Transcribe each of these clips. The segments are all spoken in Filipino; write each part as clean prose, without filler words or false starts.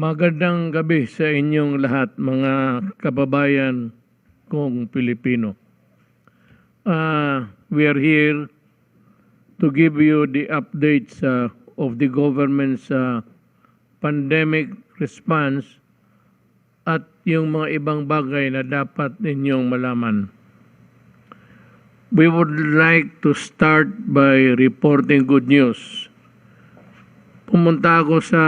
Magandang gabi sa inyong lahat, mga kababayan kong Pilipino. We are here to give you the updates of the government's pandemic response at yung mga ibang bagay na dapat ninyong malaman. We would like to start by reporting good news. Pumunta ako sa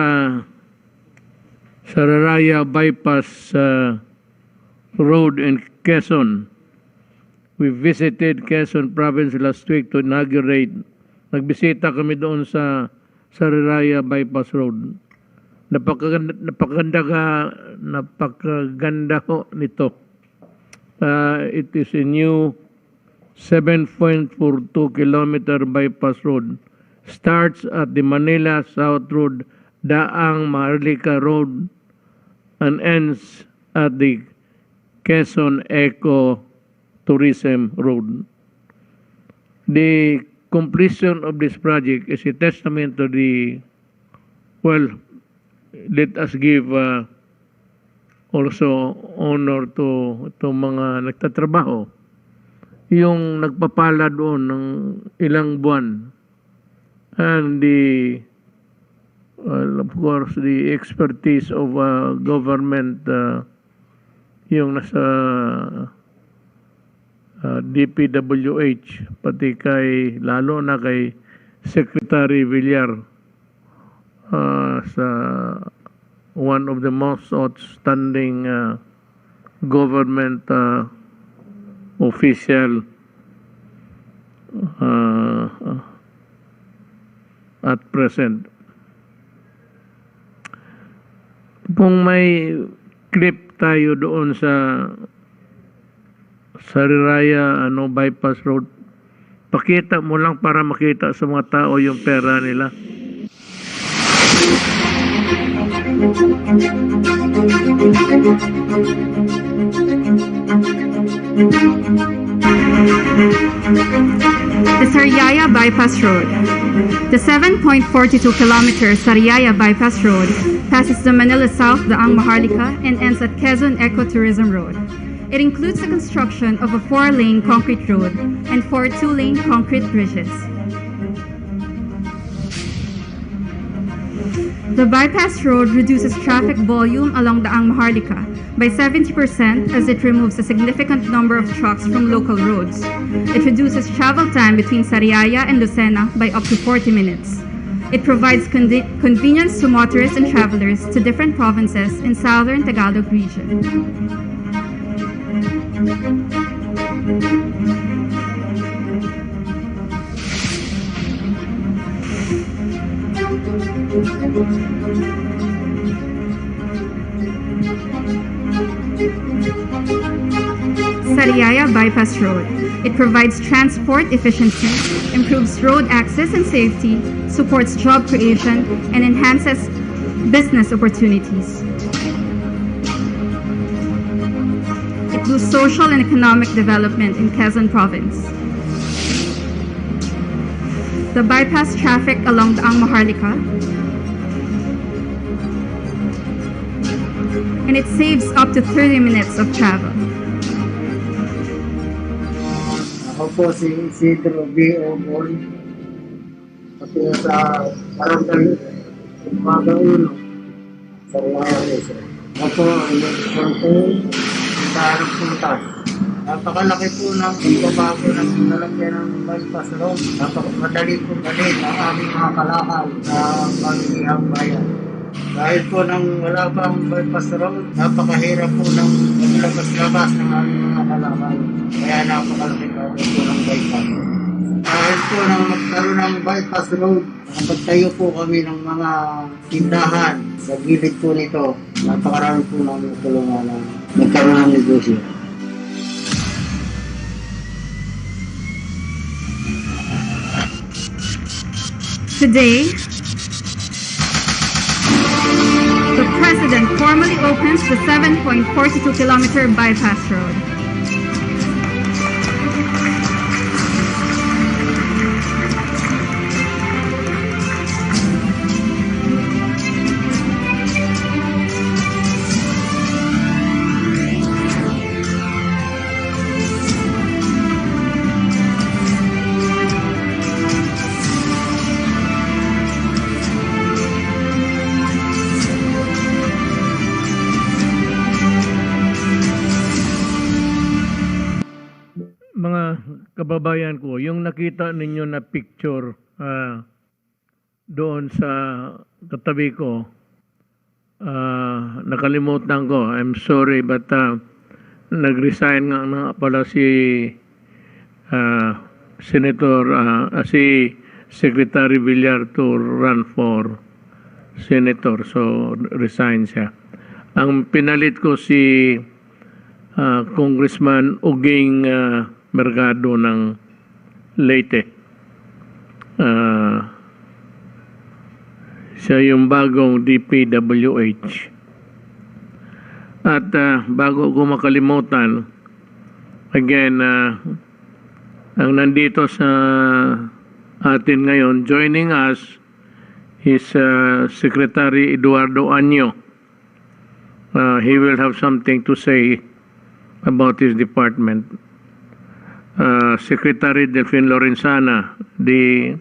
Sariaya Bypass Road in Quezon. We visited Quezon Province last week to inaugurate. Nagbisita kami doon sa Sariaya Bypass Road. Napakaganda ho nito. It is a new 7.42 kilometer bypass road. Starts at the Manila South Road, Daang Maharlika Road, and ends at the Quezon Eco Tourism Road. The completion of this project is a testament to the, well, let us give also honor to mga nagtatrabaho, yung nagpapala doon ng ilang buwan, and the of course the expertise of government, yung nasa DPWH, pati kay lalo na kay Secretary Villar, sa one of the most outstanding government official at present. Kung may clip tayo doon sa Sariaya bypass road, pakita mo lang para makita sa mga tao yung pera nila. The Sariaya Bypass Road. The 7.42 kilometer Sariaya Bypass Road passes the Manila South Daang Maharlika and ends at Quezon Ecotourism Road. It includes the construction of a 4-lane concrete road and 4 2-lane concrete bridges. The bypass road reduces traffic volume along Daang Maharlika by 70% as it removes a significant number of trucks from local roads. It reduces travel time between Sariaya and Lucena by up to 40 minutes. It provides convenience to motorists and travelers to different provinces in southern Tagalog region. Sariaya Bypass Road. It provides transport efficiency, improves road access and safety, supports job creation, and enhances business opportunities. It boosts social and economic development in Quezon Province. The bypass traffic along Daang Maharlika, and it saves up to 30 minutes of travel. Ako po si Isidro B.O. Boy, pati sa Barangay Umaga 1, sa Riyaya Rizal. Ako ay nagkaroon sa harap puntas. Napakalaki po ng pagbabago ng lalagyan ng bypass road. Napakamadali po galit ang aming mga kalakal sa pamilihang bayan. Dahil po nang wala pang bypass road, napakahirap po ng labas-labas ng aming mga kalakal. Kaya napakalaki po ng bypass. Dahil po nang magkaroon ng bypass road, nakapagtayo po kami ng mga tindahan sa gilid po nito. Napakarami po namin tulungan na magkaroon ng negosyo. Today, the President formally opens the 7.42 kilometer bypass road. mga kababayan ko, yung nakita ninyo na picture doon sa katabi ko, nakalimutan ko. I'm sorry, but nag-resign nga pala si Senator, si Secretary Villar to run for Senator. So, resign siya. Ang pinalit ko si Congressman Uging Mercado ng Leyte. Siya yung bagong DPWH. At bago ko makalimutan, again, ang nandito sa atin ngayon, joining us is Secretary Eduardo Año. He will have something to say about his department. Secretary Delfin Lorenzana, the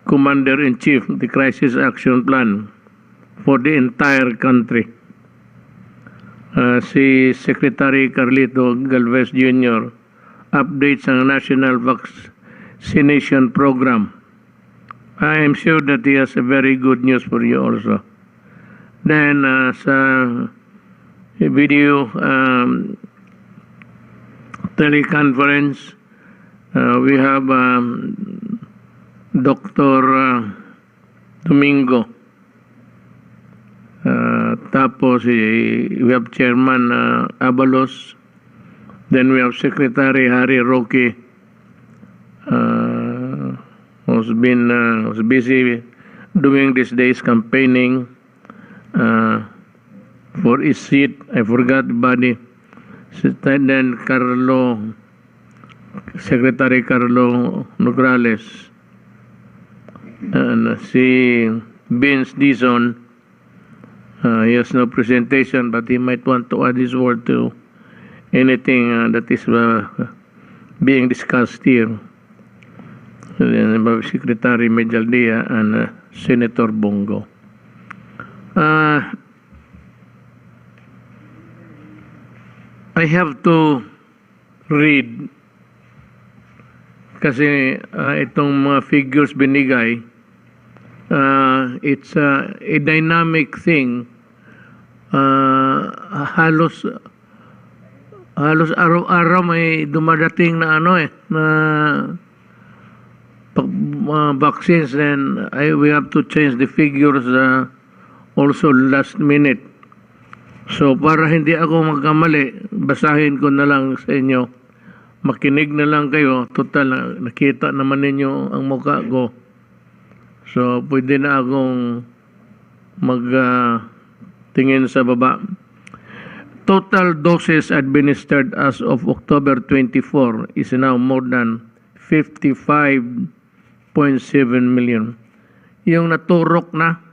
Commander-in-Chief of the Crisis Action Plan for the entire country. Si Secretary Carlito Galvez Jr. updates ang National Vaccination Program. I am sure that he has a very good news for you also. Then sa video teleconference, we have Dr. Domingo. Tapos we have Chairman Abalos. Then we have Secretary Harry Roque, who's busy doing these days campaigning for his seat. I forgot the body. Then Secretary Carlo Nograles, and si Vince Dizon. He has no presentation, but he might want to add his word to anything that is being discussed here. Secretary Medjaldia and Senator Bongo. I have to read kasi itong mga figures binigay, it's a dynamic thing. Halos araw-araw may dumadating na vaccines, and we have to change the figures also last minute. So para hindi ako magkamali, basahin ko na lang sa inyo. Makinig na lang kayo. Total, nakita naman ninyo ang mukha ko. So pwede na akong magtingin sa baba. Total doses administered as of October 24 is now more than 55.7 million. Yung naturok na,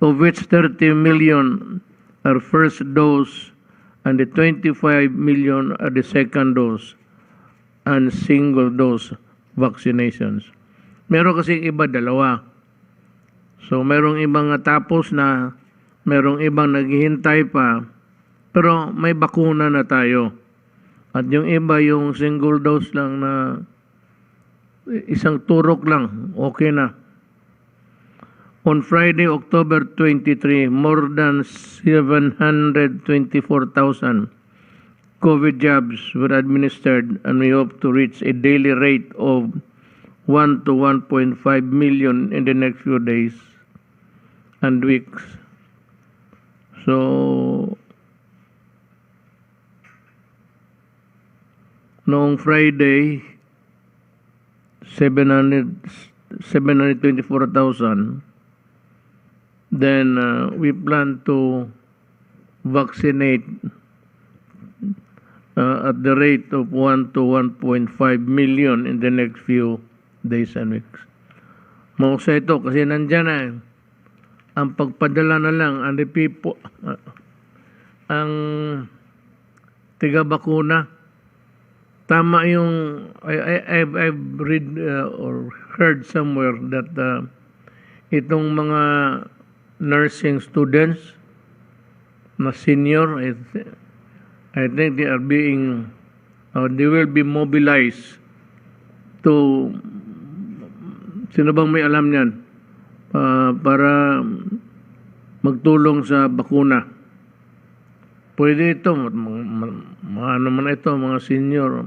of which 30 million are first dose and the 25 million are the second dose and single dose vaccinations. Meron kasi iba dalawa. So merong ibang natapos na, merong ibang naghihintay pa, pero may bakuna na tayo. At yung iba, yung single dose lang na isang turok lang, okay na. On Friday, October 23, more than 724,000 COVID jabs were administered, and we hope to reach a daily rate of 1 to 1.5 million in the next few days and weeks. So, noong Friday, 724,000. Then we plan to vaccinate at the rate of 1 to 1.5 million in the next few days and weeks. Mausa ito kasi nandyan na ang pagpadala na lang ang ang tiga-bakuna. Tama yung I've read or heard somewhere that itong mga nursing students na senior, I think they will be mobilized to, sino bang may alam niyan, para magtulong sa bakuna. Pwede ito, ano man ito, mga senior,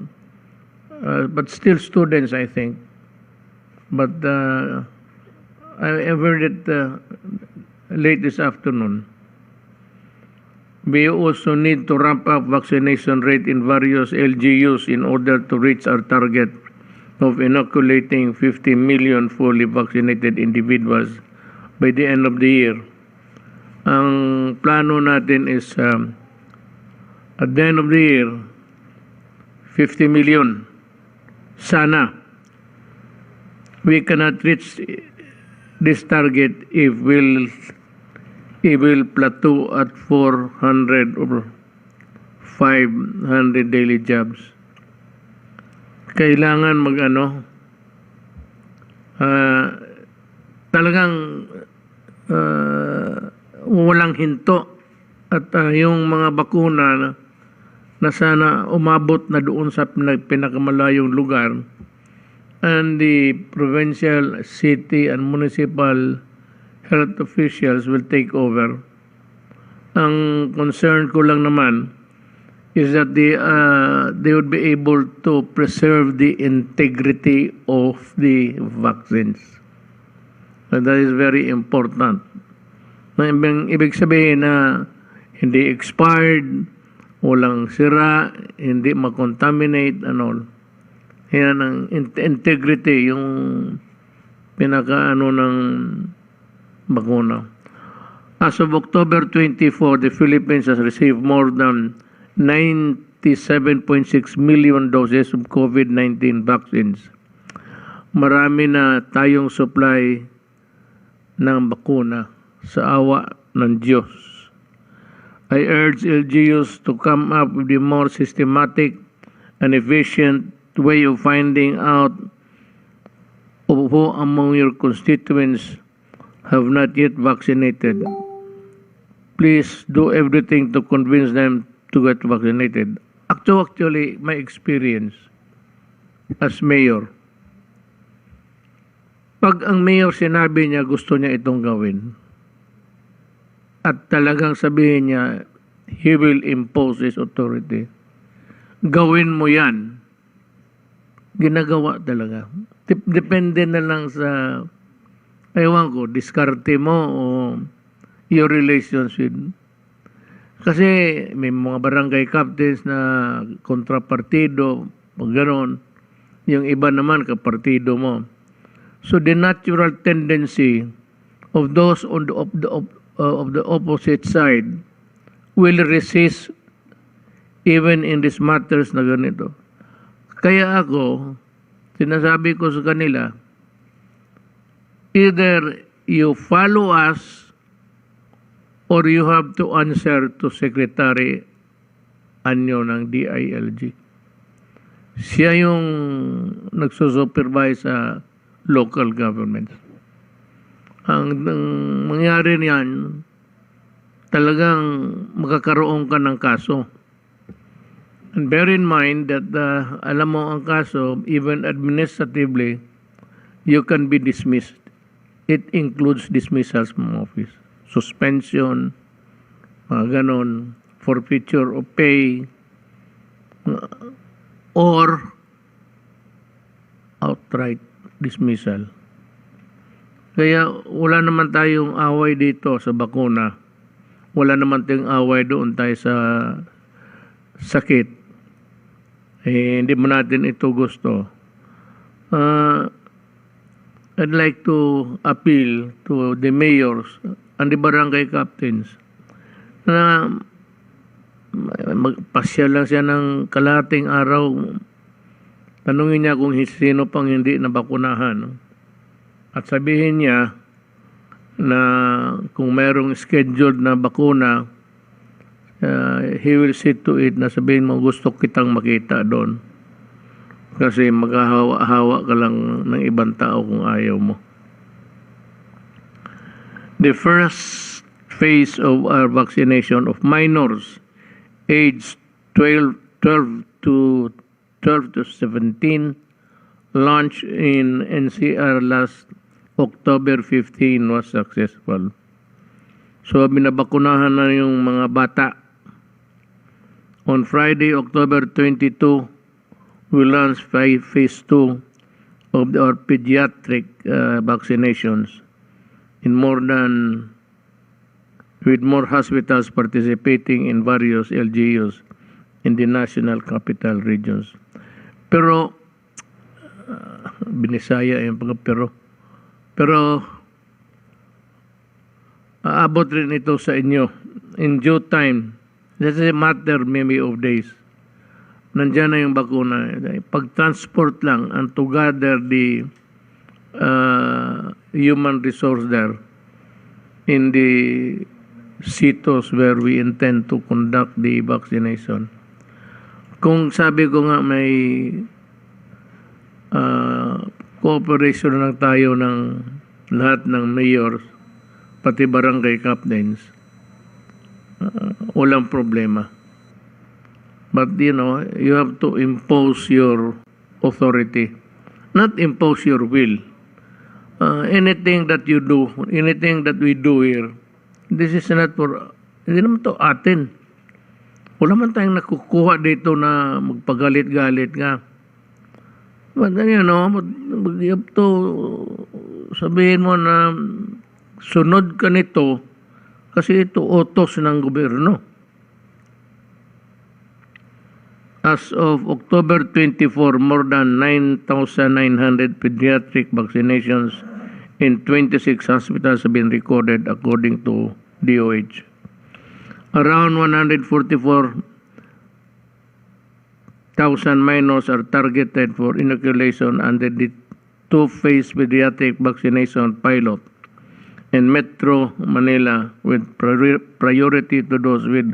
but still students, I think. But I heard it late this afternoon. We also need to ramp up vaccination rate in various LGUs in order to reach our target of inoculating 50 million fully vaccinated individuals by the end of the year. Ang plano natin is at the end of the year, 50 million. Sana. We cannot reach this target if it will plateau at 400 or 500 daily jobs. Kailangan talagang walang hinto at yung mga bakuna na sana umabot na doon sa pinakamalayong lugar, and the provincial, city, and municipal health officials will take over. Ang concern ko lang naman is that they would be able to preserve the integrity of the vaccines. And that is very important. Ibig sabihin na hindi expired, walang sira, hindi makontaminate, and all. Yan ang integrity, yung pinaka ng bakuna. As of October 24, the Philippines has received more than 97.6 million doses of COVID-19 vaccines. Marami na tayong supply ng bakuna sa awa ng Diyos. I urge LGUs to come up with a more systematic and efficient way of finding out of who among your constituents have not yet vaccinated. Please do everything to convince them to get vaccinated. Actually, my experience as mayor, pag ang mayor sinabi niya gusto niya itong gawin, at talagang sabihin niya, he will impose his authority, gawin mo yan. Ginagawa talaga. Depende na lang sa, ewan ko, diskarte mo o your relations with. Kasi may mga barangay captains na kontrapartido, pag gano'n, yung iba naman kapartido mo. So the natural tendency of those on the opposite side will resist even in these matters na ganito. Kaya ako, sinasabi ko sa kanila, either you follow us or you have to answer to Secretary Anyo ng DILG. Siya yung nagsusupervise sa local governments. Ang mangyari niyan, talagang magkakaroon ka ng kaso. And bear in mind that alam mo ang kaso, even administratively, you can be dismissed. It includes dismissals from office, suspension, ganon, forfeiture of pay, or outright dismissal. Kaya wala naman tayong away dito sa bakuna. Wala naman tayong away doon tayo sa sakit. Hindi mo natin ito gusto. I'd like to appeal to the mayors and the barangay captains na magpasya lang siya ng kalahating araw. Tanungin niya kung sino pang hindi nabakunahan. At sabihin niya na kung mayroong scheduled na bakuna, he will see to it na sabihin mo gusto kitang makita doon. Kasi maghahawa-hawa ka lang ng ibang tao kung ayaw mo. The first phase of our vaccination of minors aged 12, 12 to 12 to 17, launched in NCR last October 15 was successful. So binabakunahan na yung mga bata. On Friday, October 22, we launched phase 2 of our pediatric vaccinations in with more hospitals participating in various LGUs in the national capital regions. Pero binisaya yung pero aabot rin ito sa inyo in due time. This is a matter maybe of days. Nandiyan na yung bakuna. Pag-transport lang and to gather the human resource there in the sitos where we intend to conduct the vaccination. Kung sabi ko nga may cooperation lang tayo ng lahat ng mayors, pati barangay captains, walang problema. But you know, you have to impose your authority, not impose your will. Anything that you do, anything that we do here, this is not for, hindi naman to atin. Wala man tayong nakukuha dito na magpagalit-galit nga. But you know, you have to sabihin mo na sunod ka nito kasi ito utos ng gobyerno. As of October 24, more than 9,900 pediatric vaccinations in 26 hospitals have been recorded according to DOH. Around 144,000 minors are targeted for inoculation under the two-phase pediatric vaccination pilot in Metro Manila with priority to those with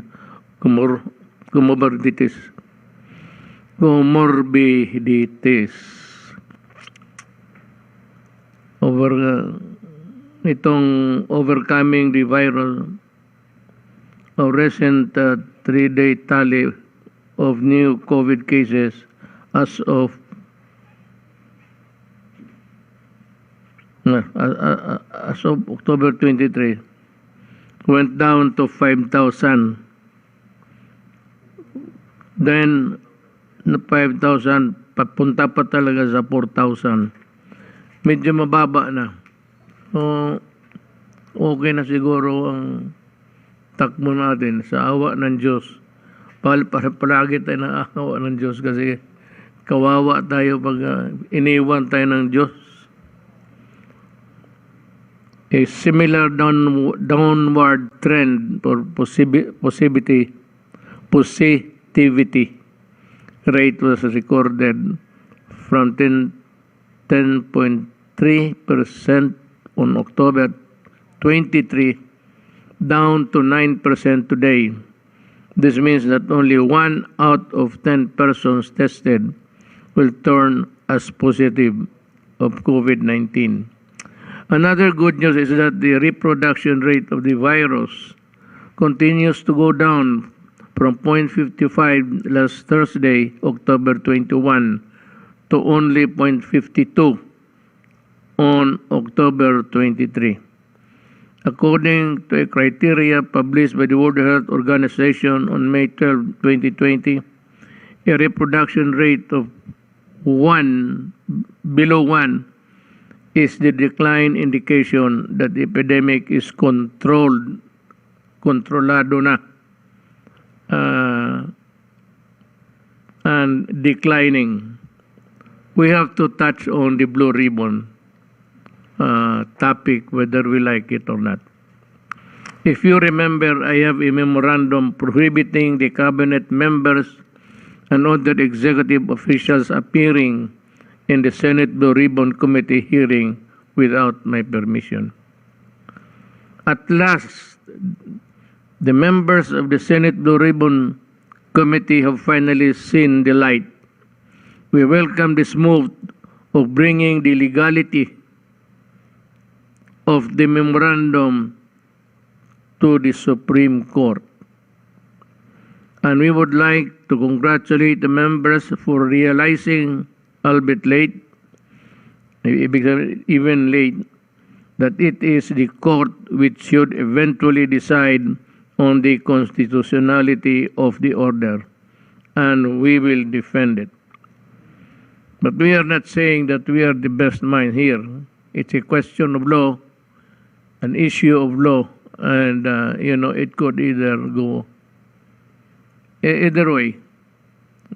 comorbidities. Itong overcoming the viral recent 3-day tally of new COVID cases as of October 23 went down to 5,000. Then 5,000 papunta pa talaga sa 4,000. Medyo mababa na. So, okay na siguro ang takbo natin sa awa ng Diyos. Palagi tayo ng awa ng Diyos kasi kawawa tayo pag iniwan tayo ng Diyos. A similar downward trend for positivity rate was recorded from 10.3% on October 23 down to 9% today. This means that only 1 out of 10 persons tested will turn as positive of COVID-19. Another good news is that the reproduction rate of the virus continues to go down from 0.55 last Thursday, October 21, to only 0.52 on October 23. According to a criteria published by the World Health Organization on May 12, 2020, a reproduction rate of 1 below 1 is the decline indication that the epidemic is controllado na and declining. We have to touch on the blue ribbon topic whether we like it or not. If you remember, I have a memorandum prohibiting the cabinet members and other executive officials appearing in the Senate Blue Ribbon Committee hearing without my permission. At last, the members of the Senate Blue Ribbon Committee have finally seen the light. We welcome this move of bringing the legality of the memorandum to the Supreme Court. And we would like to congratulate the members for realizing, albeit late, even late, that it is the court which should eventually decide on the constitutionality of the order, and we will defend it. But we are not saying that we are the best mind here. It's a question of law, an issue of law, and it could either go either way.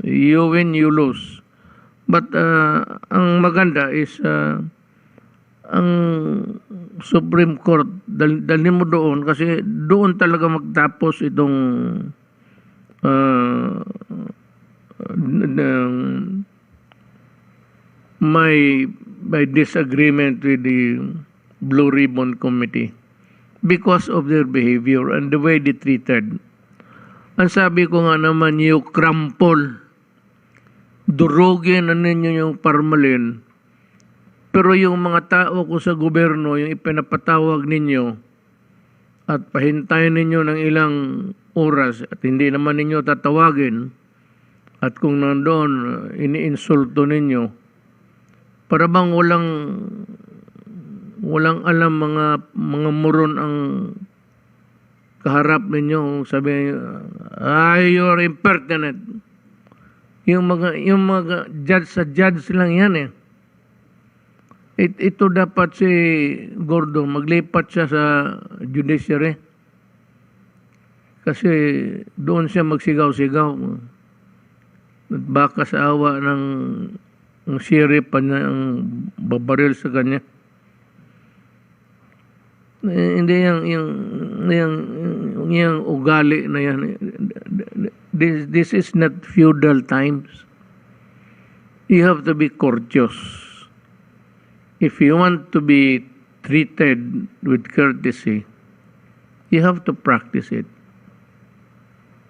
You win, you lose. But ang maganda is ang Supreme Court, dalhin mo doon kasi doon talaga magtapos itong my disagreement with the Blue Ribbon Committee because of their behavior and the way they treated. Ang sabi ko nga naman, you crumple, durugin na ninyo yung parmalin. Pero yung mga tao ko sa gobyerno, yung ipinapatawag ninyo at pahintayin ninyo ng ilang oras at hindi naman ninyo tatawagin at kung nandoon iniinsulto ninyo, para bang walang alam mga muron ang kaharap ninyo, sabi you're impertinent. Yung mga judge lang yan eh. Ito dapat si Gordo, maglipat siya sa judiciary. Kasi doon siya magsigaw-sigaw. At baka sa awa ng sheriff pa niya ang babaril sa kanya. Hindi yung ugali na yan. This is not feudal times. You have to be courteous. If you want to be treated with courtesy, you have to practice it.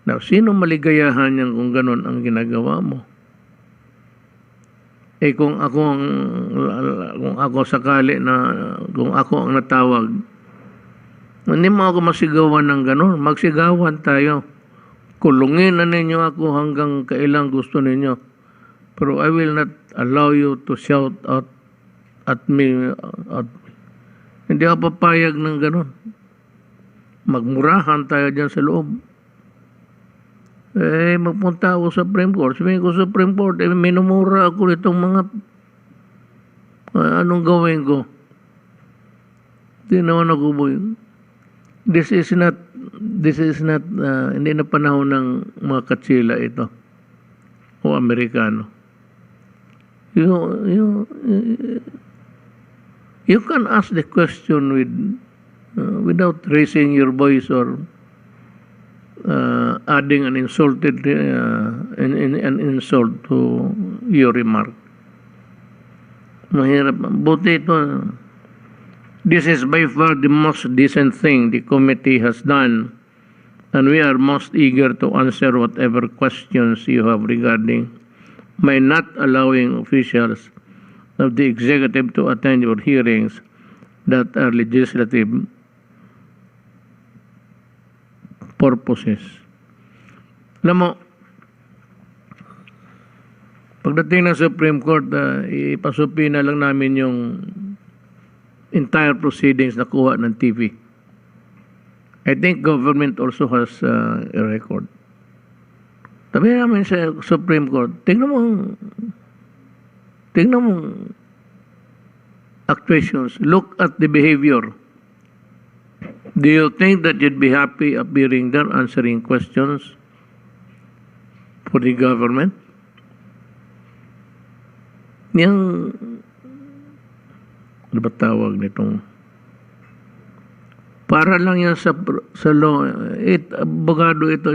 Now, sino maligayahan yan kung ganun ang ginagawa mo? Kung ako sakali na, kung ako ang natawag, hindi mo ako masigawan ng ganun. Magsigawan tayo. Kulungin na ninyo ako hanggang kailang gusto ninyo. Pero I will not allow you to shout out at me. Hindi ako papayag ng ganun. Magmurahan tayo dyan sa loob. Magpunta ako sa Supreme Court. Sabihin ko sa Supreme Court, minumura ako itong mga anong gawin ko. Hindi naman ako boy. This is not hindi na panahon ng mga katsila ito o Amerikano. You can ask the question without raising your voice or adding an insult to your remark. Mahirap. Buti ito. This is by far the most decent thing the committee has done, and we are most eager to answer whatever questions you have regarding my not allowing officials of the executive to attend your hearings that are legislative purposes. Alam mo, pagdating ng Supreme Court, ipasupi na lang namin yung entire proceedings na kuha ng TV. I think government also has a record. Sabi namin sa Supreme Court, tingnan mo actuations. Look at the behavior. Do you think that you'd be happy appearing there answering questions for the government? Yung ano ba tawag nitong para lang yan sa law, abogado ito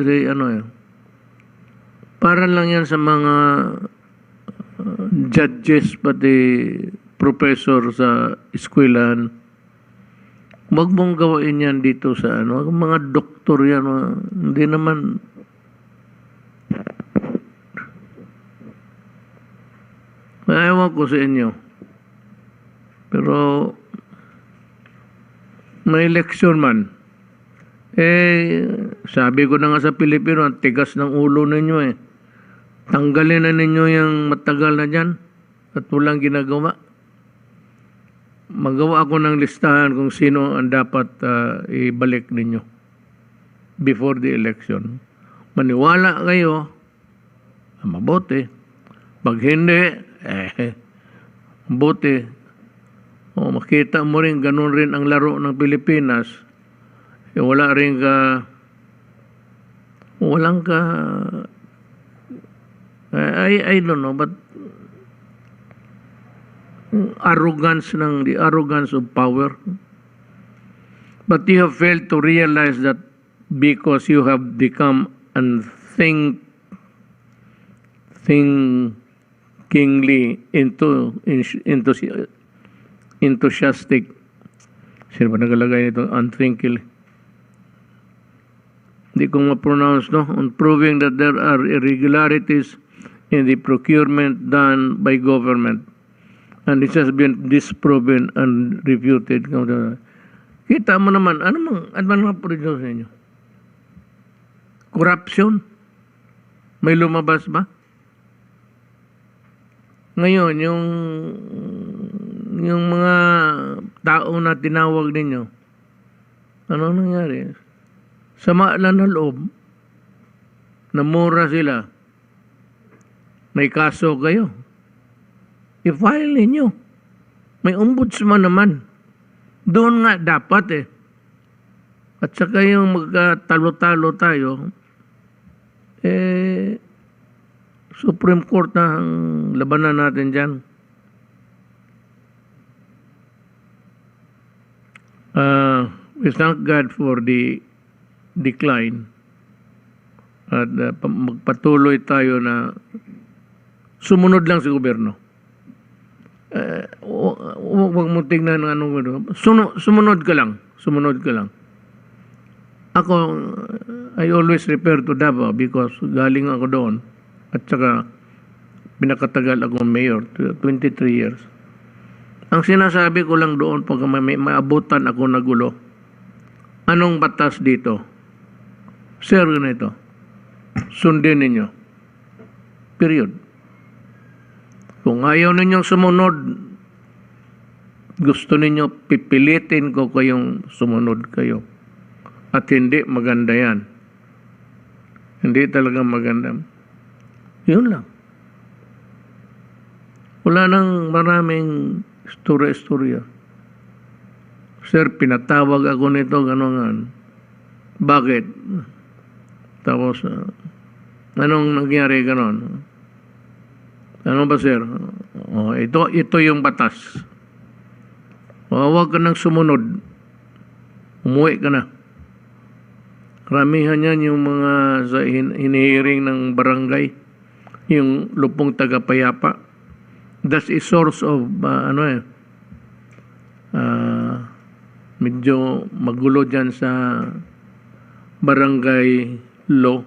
para lang yan sa mga judges pati professor sa eskwelahan. Wag mong gawain yan dito sa mga doktor yan, hindi naman ewan ko sa inyo. Pero may election man, sabi ko na nga sa Pilipino, ang tigas ng ulo ninyo eh. Tanggalin na ninyo yung matagal na dyan at walang ginagawa. Magawa ako ng listahan kung sino ang dapat ibalik ninyo before the election. Maniwala kayo, mabuti. Pag hindi, mabuti. O makita mo rin, ganun rin ang laro ng Pilipinas. Wala rin walang I don't know, but the arrogance of power. But you have failed to realize that because you have become unthinkingly enthusiastic. Sino ba nagalagay nito? Unthinkingly. Hindi ko ma-pronounce, no? On proving that there are irregularities in the procurement done by government. And this has been disproven and refuted. Kita mo naman, ano mga produce ninyo? Corruption? May lumabas ba? Ngayon, yung mga tao na tinawag ninyo, ano nangyari? Sama lang na loob, namura sila, may kaso kayo. I-file ninyo. May ombudsman naman. Doon nga dapat eh. At saka yung magkatalo-talo tayo, Supreme Court na ang labanan natin dyan. We thank God for the decline. At magpatuloy tayo na sumunod lang sa gobyerno. Huwag mo tingnan ng anong sumunod ka lang. Ako, I always refer to Davao because galing ako doon at saka pinakatagal ako mayor, 23 years. Ang sinasabi ko lang doon pag may maabutan ako na gulo, anong batas dito? Sir, ganito. Sundin ninyo. Period. Kung ayaw ninyong sumunod, gusto ninyo pipilitin ko kayong sumunod kayo. At hindi maganda yan. Hindi talaga maganda. Yun lang. Wala nang maraming istorya. Sir, pinatawag ako nito, gano'n. Bakit? Tapos, anong nangyari gano'n? Ano ba, sir? Ito yung batas. Huwag ka nang sumunod. Umuwi ka na. Karamihan yan yung mga sa hinihiring ng barangay, yung lupong tagapayapa. That's a source of, medyo magulo dyan sa barangay law.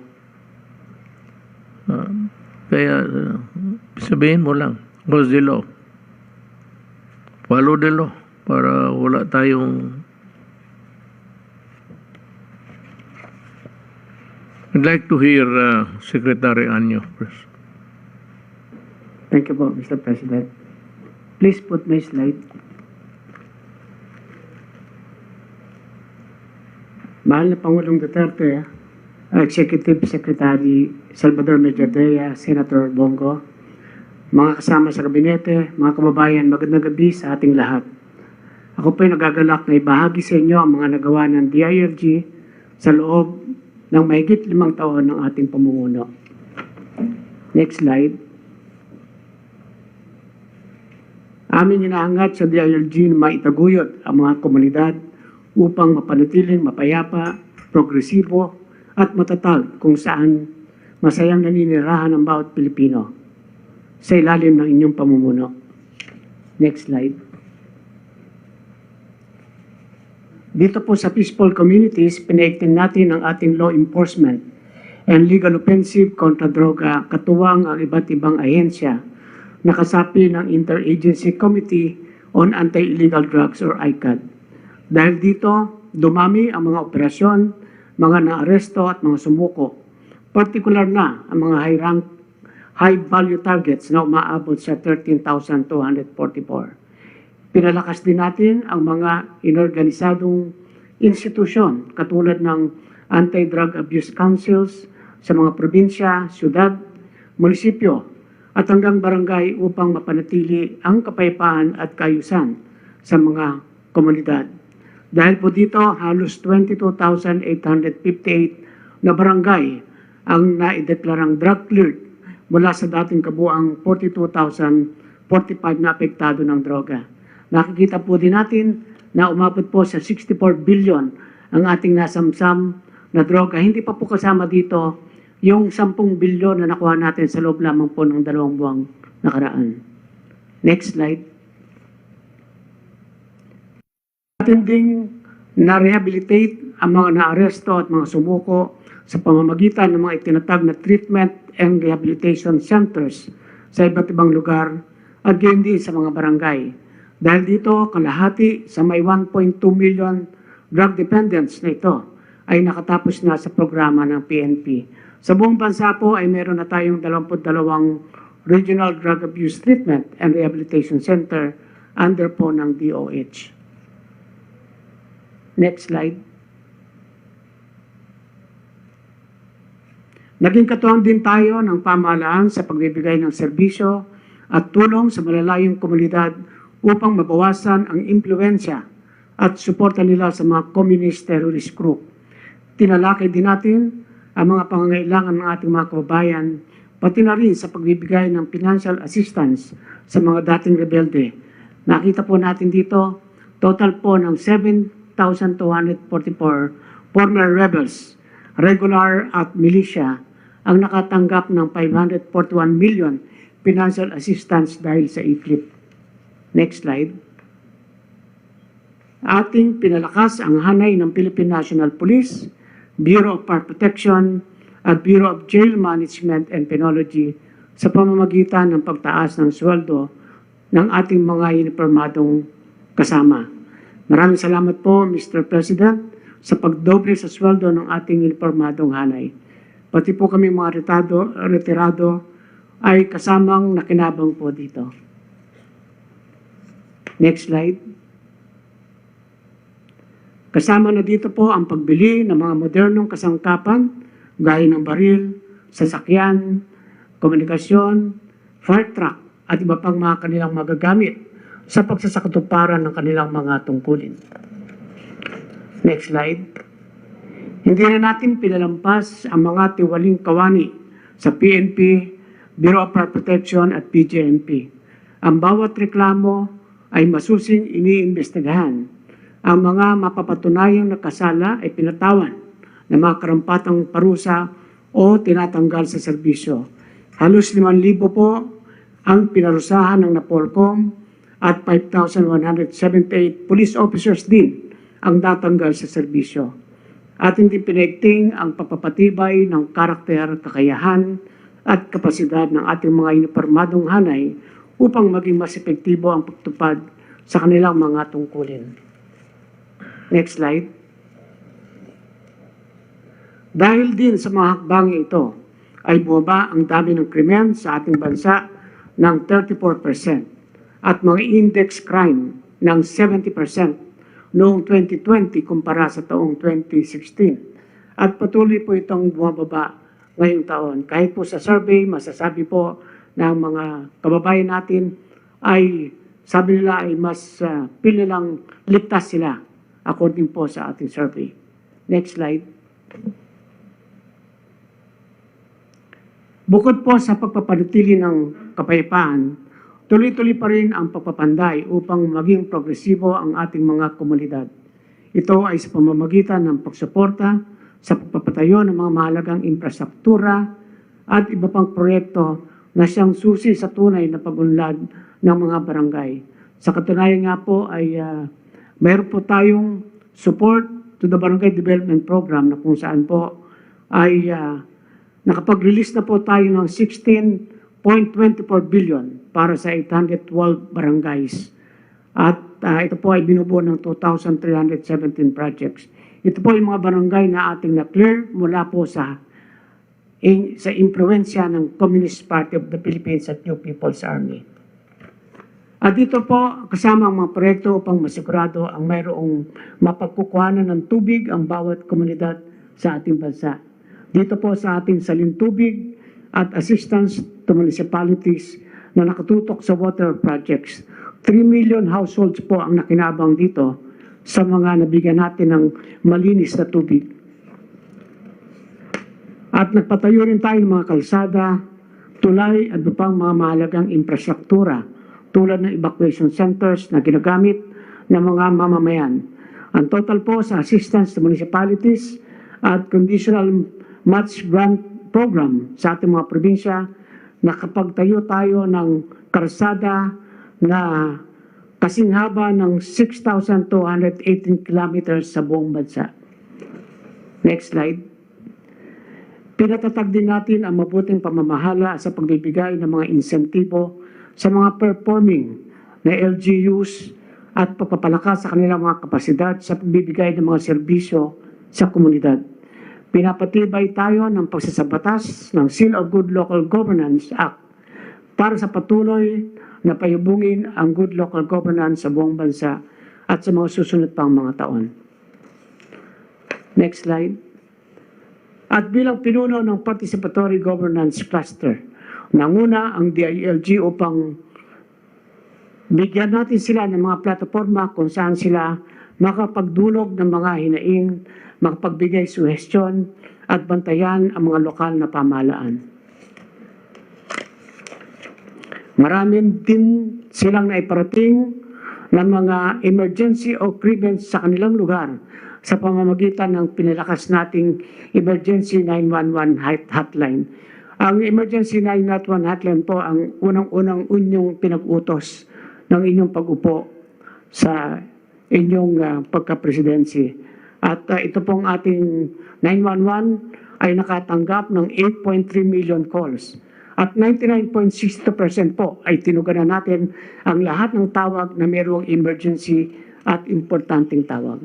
Kaya, sabihin mo lang, what's the law? Follow the law para wala tayong... I'd like to hear Secretary Anyo first. Thank you po, Mr. President. Please put my slide. Mahal na Pangulong Duterte, Executive Secretary Salvador Mediadea, Senator Bongo, mga kasama sa kabinete, mga kababayan, magandang gabi sa ating lahat. Ako po'y nagagalak na ibahagi sa inyo ang mga nagawa ng DILG sa loob ng mahigit 5 taon ng ating pamumuno. Next slide. Aming inaangat sa DILG na maitaguyod ang mga komunidad upang mapanatiling mapayapa, progresibo, at matatag kung saan masayang naninirahan ng bawat Pilipino sa ilalim ng inyong pamumuno. Next slide. Dito po sa peaceful communities, pinaigting natin ang ating law enforcement and legal offensive kontra droga katuwang ang iba't ibang ahensya na kasapi ng Interagency Committee on Anti-Illegal Drugs or ICAD. Dahil dito, dumami ang mga operasyon mga naaresto at mga sumuko. Partikular na ang mga high-value targets na umaabot sa 13,244. Pinalakas din natin ang mga inorganisadong institusyon katulad ng Anti-Drug Abuse Councils sa mga probinsya, syudad, munisipyo at hanggang barangay upang mapanatili ang kapayapaan at kaayusan sa mga komunidad. Dahil po dito, halos 22,858 na barangay ang naideklarang drug cleared mula sa dating kabuang 42,045 na apektado ng droga. Nakikita po din natin na umabot po sa 64 billion ang ating nasamsam na droga. Hindi pa po kasama dito yung 10 bilyon na nakuha natin sa loob lamang po ng 2 buwang nakaraan. Next slide. Atin ding na-rehabilitate ang mga naaresto at mga sumuko sa pamamagitan ng mga itinatag na treatment and rehabilitation centers sa iba't ibang lugar at gayon din sa mga barangay. Dahil dito, kalahati sa may 1.2 million drug dependents na ito ay nakatapos na sa programa ng PNP. Sa buong bansa po ay meron na tayong 22 Regional Drug Abuse Treatment and Rehabilitation Center under po ng DOH. Next slide. Naging katuwang din tayo ng pamahalaan sa pagbibigay ng serbisyo at tulong sa malalayong komunidad upang mabawasan ang impluensya at suporta nila sa mga communist terrorist group. Tinalakay din natin ang mga pangangailangan ng ating mga kababayan, pati na rin sa pagbibigay ng financial assistance sa mga dating rebelde. Nakita po natin dito, total po ng 7,244 former rebels, regular at militia, ang nakatanggap ng 541 million financial assistance dahil sa IFLIP. Next slide. Ating pinalakas ang hanay ng Philippine National Police, Bureau of Fire Protection at Bureau of Jail Management and Penology sa pamamagitan ng pagtaas ng sweldo ng ating mga uniformadong kasama. Maraming salamat po, Mr. President, sa pagdoble sa sweldo ng ating uniformadong hanay. Pati po kami mga retirado ay kasamang nakinabang po dito. Next slide. Kasama na dito po ang pagbili ng mga modernong kasangkapan gaya ng baril, sasakyan, komunikasyon, fire truck at iba pang mga kanilang magagamit sa pagsasakatuparan ng kanilang mga tungkulin. Next slide. Hindi na natin pinalampas ang mga tiwaling kawani sa PNP, Bureau of Fire Protection at PJNP. Ang bawat reklamo ay masusing iniimbestigahan. Ang mga mapapatunayang nakasala ay pinatawan ng mga karampatang parusa o tinatanggal sa serbisyo. Halos 5,000 po ang pinarusahan ng Napolcom at 5,178 police officers din ang natanggal sa serbisyo. At hindi pinaigting ang pagpapatibay ng karakter, kakayahan at kapasidad ng ating mga uniformadong hanay upang maging mas epektibo ang pagtupad sa kanilang mga tungkulin. Next slide. Dahil din sa mga hakbang ito, ay bumaba ang dami ng krimen sa ating bansa ng 34% at mga index crime ng 70% noong 2020 kumpara sa taong 2016. At patuloy po itong bumababa ngayong taon. Kahit po sa survey, masasabi po na ang mga kababayan natin ay sabi nila ay mas pinilang ligtas sila according po sa ating survey. Next slide. Bukod po sa pagpapanatili ng kapayapaan, tuloy-tuloy pa rin ang pagpapanday upang maging progresibo ang ating mga komunidad. Ito ay sa pamamagitan ng pagsuporta sa pagpapatayo ng mga mahalagang infrastruktura at iba pang proyekto na siyang susi sa tunay na pag-unlad ng mga barangay. Sa katunayan nga po ay mayroon po tayong support to the Barangay Development Program na kung saan po ay nakapag-release na po tayo ng 16.24 billion para sa 812 barangays. At ito po ay binubuo ng 2,317 projects. Ito po yung mga barangay na ating na-clear mula po sa impluensya ng Communist Party of the Philippines at New People's Army. At dito po, kasama ang mga proyekto upang masigurado ang mayroong mapagkukuhanan ng tubig ang bawat komunidad sa ating bansa. Dito po sa ating salintubig at assistance to municipalities na nakatutok sa water projects. 3 million households po ang nakinabang dito sa mga nabigyan natin ng malinis na tubig. At nagpatayo rin tayo ng mga kalsada, tulay at pang mga mahalagang infrastruktura tulad ng evacuation centers na ginagamit ng mga mamamayan. Ang total po sa assistance to municipalities at conditional match grant program sa ating mga probinsya, nakapagtayo tayo ng kalsada na kasing haba ng 6,218 kilometers sa buong bansa. Next slide. Pinatatag din natin ang mabuting pamamahala sa pagbibigay ng mga insentibo sa mga performing na LGUs at pagpapalakas sa kanilang mga kapasidad sa pagbibigay ng mga serbisyo sa komunidad. Pinapatibay tayo ng pagsasabatas ng Seal of Good Local Governance Act para sa patuloy na payubungin ang good local governance sa buong bansa at sa mga susunod pang mga taon. Next slide. At bilang pinuno ng Participatory Governance Cluster, nanguna ang DILG upang bigyan natin sila ng mga plataforma kung saan sila makapagdulog ng mga hinaing, makapagbigay suhestyon at bantayan ang mga lokal na pamahalaan. Marami din silang naiparating ng mga emergency occurrence sa kanilang lugar sa pamamagitan ng pinalakas nating Emergency 911 hotline. Ang Emergency 911 hotline po ang unang-unang inyong pinag-utos ng inyong pag-upo sa inyong pagka-presidency. At ito pong ating 911 ay nakatanggap ng 8.3 million calls. At 99.62% po ay tinuganan natin ang lahat ng tawag na mayroong emergency at importanteng tawag.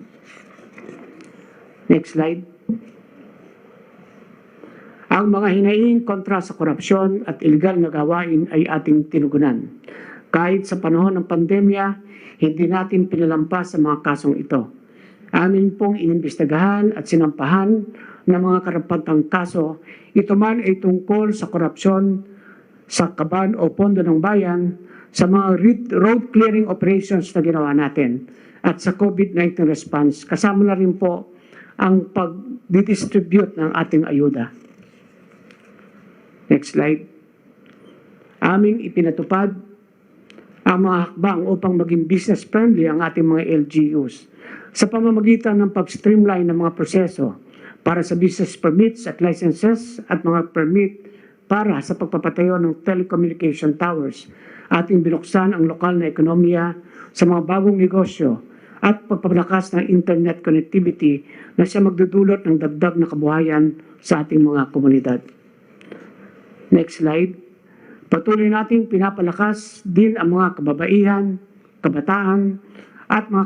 Next slide. Ang mga hinaing kontra sa korupsyon at iligal na gawain ay ating tinugunan. Kahit sa panahon ng pandemya, hindi natin pinalampas ang mga kasong ito. Amin pong inimbestigahan at sinampahan ng mga karapatang kaso, ito man ay tungkol sa korupsyon, sa kaban o pondo ng bayan, sa mga road clearing operations na ginawa natin, at sa COVID-19 response. Kasama na rin po ang pag-distribute ng ating ayuda. Next slide. Aming ipinatupad ang mga hakbang upang maging business-friendly ang ating mga LGUs sa pamamagitan ng pag-streamline ng mga proseso para sa business permits at licenses at mga permit para sa pagpapatayo ng telecommunication towers. Ating binuksan ang lokal na ekonomiya sa mga bagong negosyo at pagpapalakas ng internet connectivity na siya magdudulot ng dagdag na kabuhayan sa ating mga komunidad. Next slide. Patuloy nating pinapalakas din ang mga kababaihan, kabataan, at mga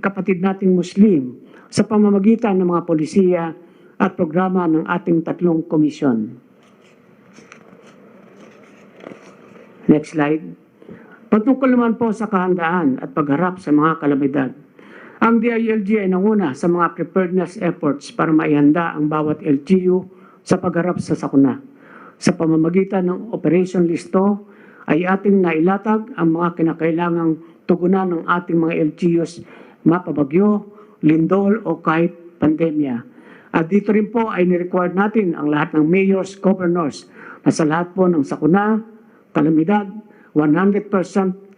kapatid nating Muslim sa pamamagitan ng mga polisiya at programa ng ating 3 komisyon. Next slide. Patungkol naman po sa kahandaan at pagharap sa mga kalamidad. Ang DILG ay nanguna sa mga preparedness efforts para maihanda ang bawat LGU sa pagharap sa sakuna. Sa pamamagitan ng Operation Listo ay ating nailatag ang mga kinakailangang tugunan ng ating mga LGUs mapabagyo, lindol o kahit pandemya. At dito rin po ay nirequire natin ang lahat ng mayors, governors na sa lahat po ng sakuna, kalamidad, 100%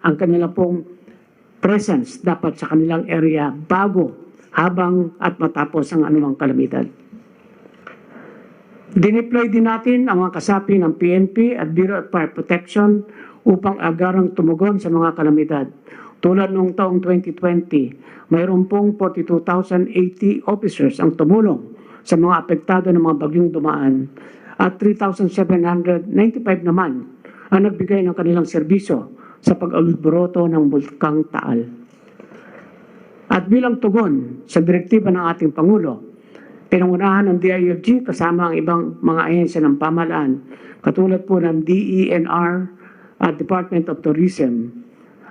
ang kanilang pong presence dapat sa kanilang area bago, habang at matapos ang anumang kalamidad. Dineploy din natin ang mga kasapi ng PNP at Bureau of Fire Protection upang agarang tumugon sa mga kalamidad. Tulad noong taong 2020, mayroon pong 42,080 officers ang tumulong sa mga apektado ng mga bagyong dumaan at 3,795 naman ang nagbigay ng kanilang serbisyo sa pag-alubroto ng Bulkang Taal. At bilang tugon sa direktiba ng ating Pangulo, pinangunahan ng DILG kasama ang ibang mga ahensya ng pamahalaan, katulad po ng DENR at Department of Tourism,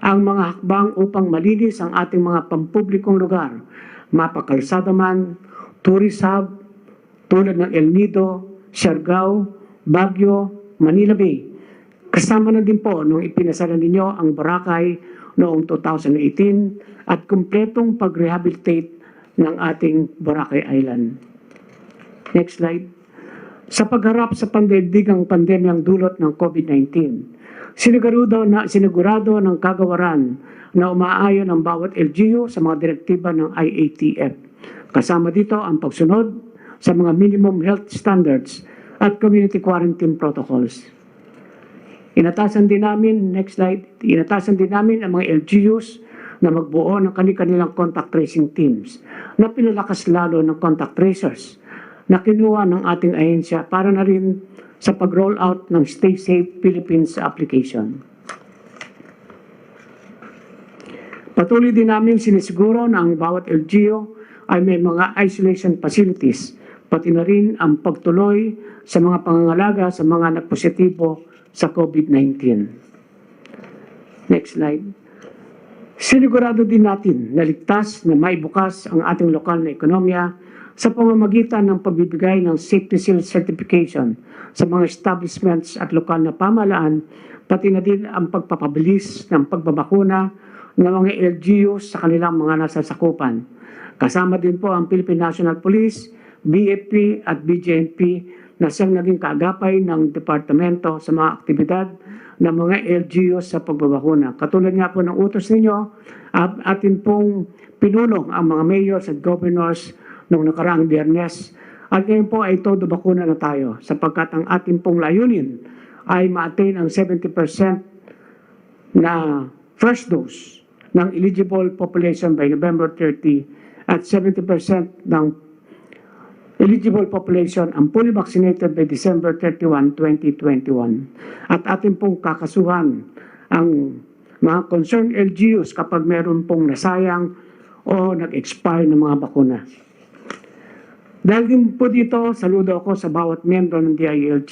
ang mga hakbang upang malinis ang ating mga pampublikong lugar, mapakalsada man, tourist hub, tulad ng El Nido, Siargao, Baguio, Manila Bay. Kasama na din po nung ipinasala ninyo ang Boracay noong 2018 at kumpletong pag-rehabilitate ng ating Boracay Island. Next slide. Sa pagharap sa pandaigdigang pandemyang dulot ng COVID-19, sinigurado ng kagawaran na umaayon ang bawat LGU sa mga direktiba ng IATF. Kasama dito ang pagsunod sa mga minimum health standards at community quarantine protocols. Inatasan din namin, next slide, inatasan din namin ang mga LGUs na magbuo ng kanilang contact tracing teams na pinalakas lalo ng contact tracers na kinuha ng ating ahensya para na rin sa pag-roll out ng Stay Safe Philippines application. Patuloy din namin sinisiguro na ang bawat LGU ay may mga isolation facilities, pati na rin ang pagtuloy sa mga pangangalaga sa mga nagpositibo sa COVID-19. Next slide. Sinigurado din natin na ligtas na maibukas ang ating lokal na ekonomiya sa pamamagitan ng pagbibigay ng safety seal certification sa mga establishments at lokal na pamahalaan, pati na din ang pagpapabilis ng pagbabakuna ng mga LGUs sa kanilang mga nasasakupan. Kasama din po ang Philippine National Police, BFP at BJNP na siyang naging kaagapay ng departamento sa mga aktibidad ng mga LGUs sa pagbabakuna. Katulad nga po ng utos ninyo, atin pong pinulong ang mga mayors at governors noong nakaraang Biyernes. At ngayon po ay todo bakuna na tayo sapagkat ang ating pong layunin ay ma-attain ang 70% na first dose ng eligible population by November 30 at 70% ng eligible population ang fully vaccinated by December 31, 2021. At atin pong kakasuhan ang mga concerned LGUs kapag meron pong nasayang o nag-expire ng mga bakuna. Dahil din po dito, saludo ako sa bawat miyembro ng DILG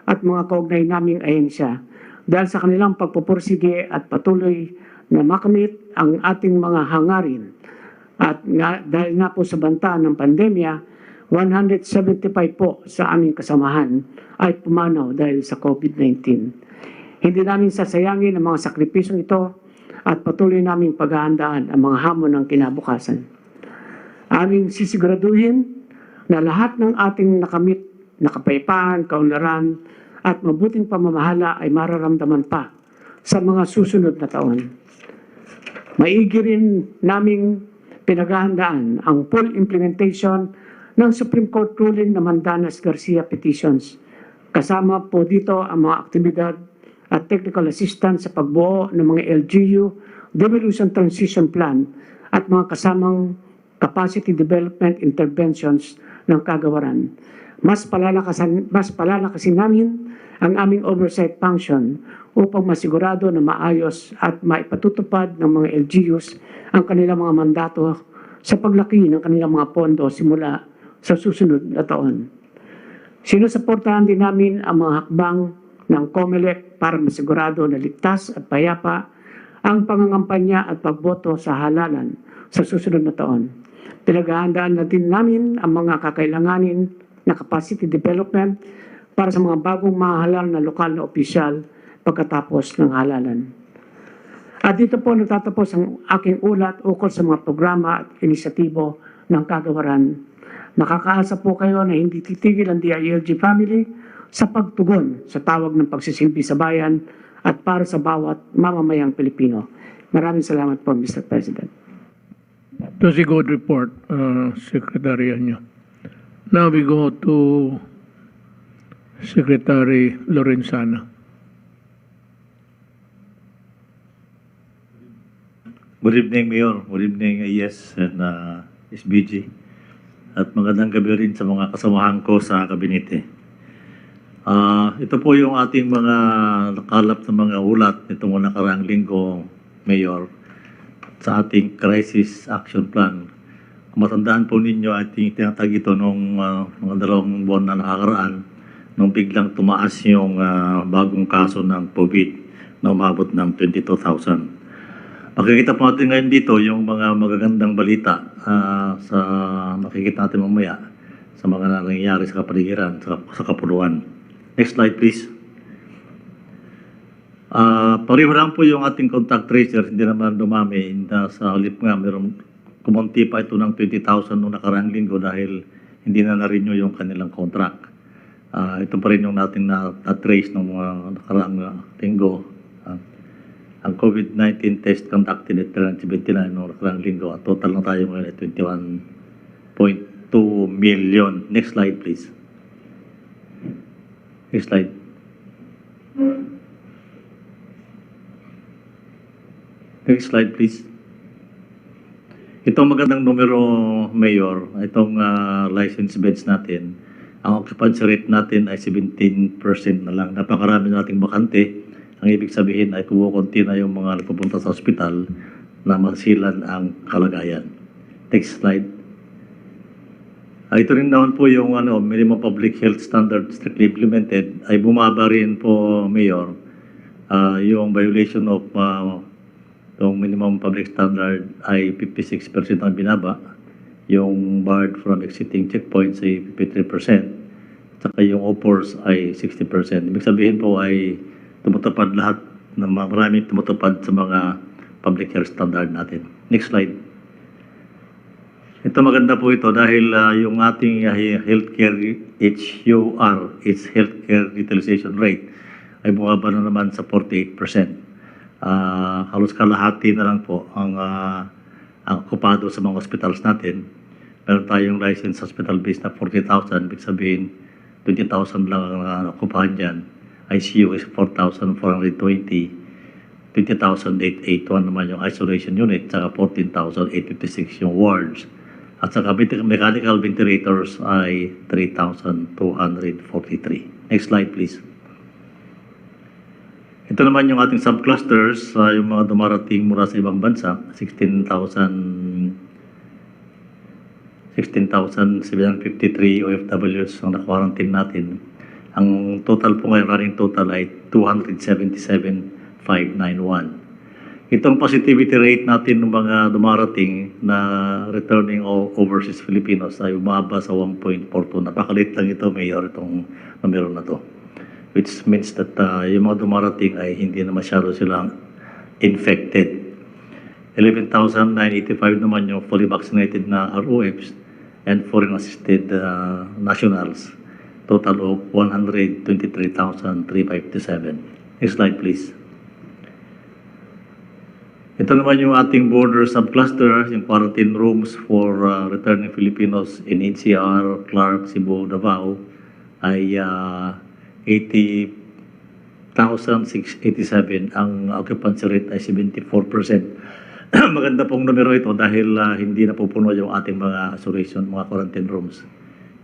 at mga kaugnay naming ahensya dahil sa kanilang pagpupursige at patuloy na makamit ang ating mga hangarin. At dahil nga po sa banta ng pandemya, 175 po sa aming kasamahan ay pumanaw dahil sa COVID-19. Hindi namin sasayangin ang mga sakripisyong ito at patuloy naming paghahandaan ang mga hamon ng kinabukasan. Aming sisiguraduhin na lahat ng ating nakamit na kapayapaan, kaunlaran at mabuting pamamahala ay mararamdaman pa sa mga susunod na taon. Maigi rin naming pinaghahandaan ang full implementation ng Supreme Court ruling na Mandanas Garcia petitions. Kasama po dito ang mga aktibidad at technical assistance sa pagbuo ng mga LGU Devolution Transition Plan at mga kasamang capacity development interventions ng kagawaran. Mas palalakasin namin ang aming oversight function upang masigurado na maayos at maipatutupad ng mga LGUs ang kanilang mga mandato sa paglaki ng kanilang mga pondo simula sa susunod na taon. Sinusuportahan din namin ang mga hakbang ng COMELEC para masigurado na ligtas at payapa ang pangangampanya at pagboto sa halalan sa susunod na taon. Pinaghahandaan na din namin ang mga kakailanganin na capacity development para sa mga bagong mahalal na lokal na opisyal pagkatapos ng halalan. At dito po natatapos ang aking ulat ukol sa mga programa at inisyatibo ng kagawaran. Makakaasa po kayo na hindi titigil ang DILG family sa pagtugon sa tawag ng pagsisilbi sa bayan at para sa bawat mamamayang Pilipino. Maraming salamat po, Mr. President. It was a good report, Secretary Anyo. Now we go to Secretary Lorenzana. Good evening, Mayor. Good evening, AES and SBG. At magandang gabi rin sa mga kasamahan ko sa kabinete. Ito po yung ating mga nakalap na mga ulat nitong nakaraang linggo, Mayor. sa ating crisis action plan. Kung matandaan po ninyo, ating tinatag ito nung mga 2 buwan na nakakaraan nung biglang tumaas yung bagong kaso ng COVID na umabot ng 22,000. Makikita po natin ngayon dito yung mga magagandang balita sa makikita natin mamaya sa mga nangyayari sa kapaligiran, sa kapuluan. Next slide please. Pareho lang po yung ating contact tracers, hindi naman dumami. Sa halip nga, kumunti pa ito ng 20,000 noong nakaraang linggo dahil hindi na na-renew yung kanilang contract. Ito pa rin yung natin na-trace ng mga nakaraang linggo. Ang COVID-19 test conducted at 379 noong nakaraang linggo. At total na tayo ngayon at 21.2 million. Next slide please. Next slide. Next slide please. Itong magandang numero, Mayor, itong license beds natin, ang occupancy rate natin ay 17% na lang. Napakarami nating bakante. Ang ibig sabihin ay kumukunti na yung mga nagpupunta sa ospital na masilan ang kalagayan. Next slide. Ito rin naman po yung minimum public health standard strictly implemented ay bumaba rin po, Mayor, yung violation of yung minimum public standard ay 56% ang binaba, yung barred from exiting checkpoints ay 53%, saka yung offers ay 60%. Ibig sabihin po ay tumutupad lahat, maraming tumutupad sa mga public health standard natin. Next slide. Ito maganda po ito dahil yung ating healthcare HUR, its healthcare utilization rate, ay bumaba na naman sa 48%. Halos kalahati na lang po ang okupado sa mga hospitals natin. Meron tayong licensed hospital base na 40,000, ibig sabihin 20,000 lang ang okupahan dyan. ICU is 4,420, 20,881 naman yung isolation unit, saka 14,856 yung wards. At saka mechanical ventilators ay 3,243. Next slide please. Ito naman yung ating subclusters, yung mga dumarating mula sa ibang bansa, 16,753 OFWs ang na-quarantine natin. Ang total po ngayon, running total ay 277,591. Itong positivity rate natin ng mga dumarating na returning overseas Filipinos ay umaba sa 1.42. Napakalit lang ito, Mayor, itong numero na to. Which means that yung mga dumarating ay hindi na masyado silang infected. 11,985 naman yung fully vaccinated na ROFs and foreign assisted nationals. Total of 123,357. Next slide please. Ito naman yung ating border subcluster, yung quarantine rooms for returning Filipinos in NCR, Clark, Cebu, Davao ay 80,687. Ang occupancy rate ay 74%. Maganda pong numero ito dahil hindi napupuno yung ating mga isolation, mga quarantine rooms.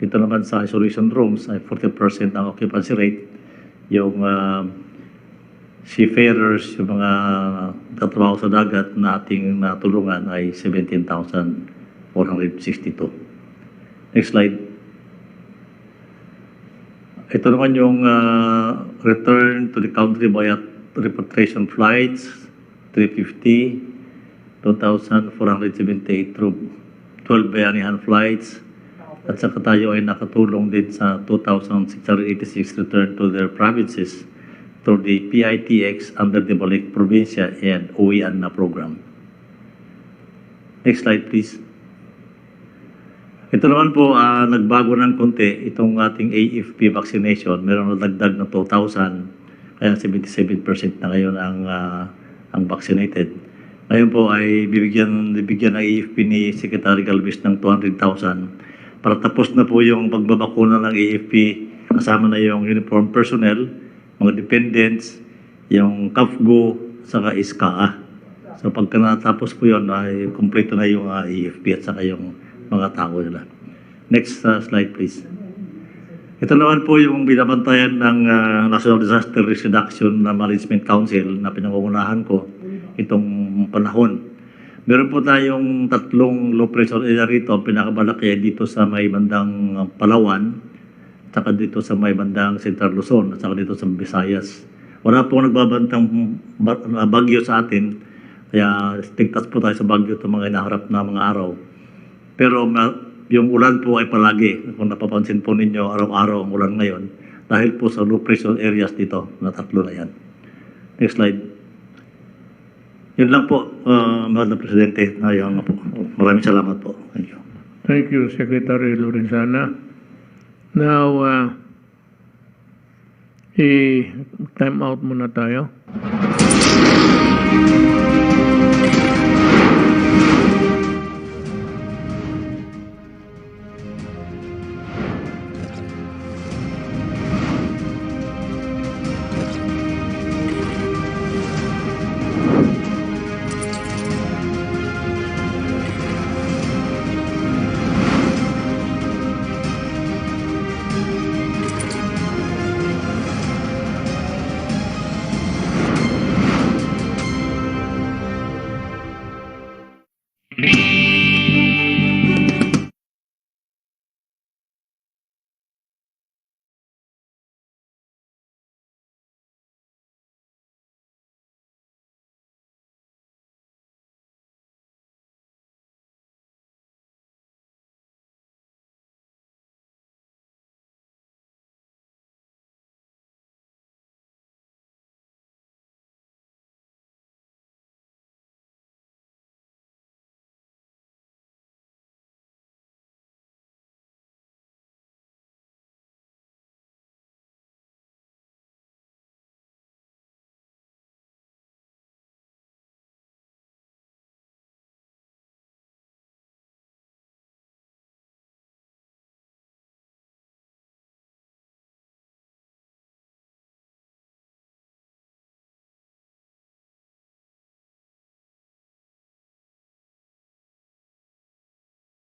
Ito naman sa isolation rooms ay 40% ang occupancy rate. Yung seafarers, yung mga katrabaho sa dagat na ating natulungan ay 17,462. Next slide. Ito naman yung return to the country via repatriation flights, 350, 2,478 through 12 bayanihan flights. At saka tayo ay nakatulong din sa 2,686 return to their provinces through the PITX under the Balik Provincia and OEAN na program. Next slide please. Ito naman po, nagbago ng konti itong ating AFP vaccination. Meron na dagdag na 2,000, kaya 77% na ngayon ang vaccinated. Ngayon po ay bibigyan ng AFP ni Secretary Galvez ng 200,000 para tapos na po yung pagbabakuna ng AFP, kasama na yung uniform personnel, mga dependents, yung CAFGO, saka ISKA. So pagka natapos po yun, ay kompleto na yung AFP at saka yung mga tao nila. Next slide please. Ito naman po yung binabantayan ng National Disaster Risk Reduction na Management Council na pinangungunahan ko itong panahon. Meron po tayong 3 low pressure area rito. Ang pinakamalaki ay dito sa may bandang Palawan, saka dito sa may bandang Central Luzon, at saka dito sa Visayas. Wala po nagbabantang bagyo sa atin, kaya tigtas po tayo sa bagyo itong mga inaharap na mga araw. Pero yung ulan po ay palagi. Kung napapansin po ninyo, araw-araw ang ulan ngayon dahil po sa low pressure areas dito na 3 na yan. Next slide. Yun lang po, Madam Presidente. Ayun nga po. Maraming salamat po. Thank you. Thank you, Secretary Lorenzana. Now, time out muna tayo.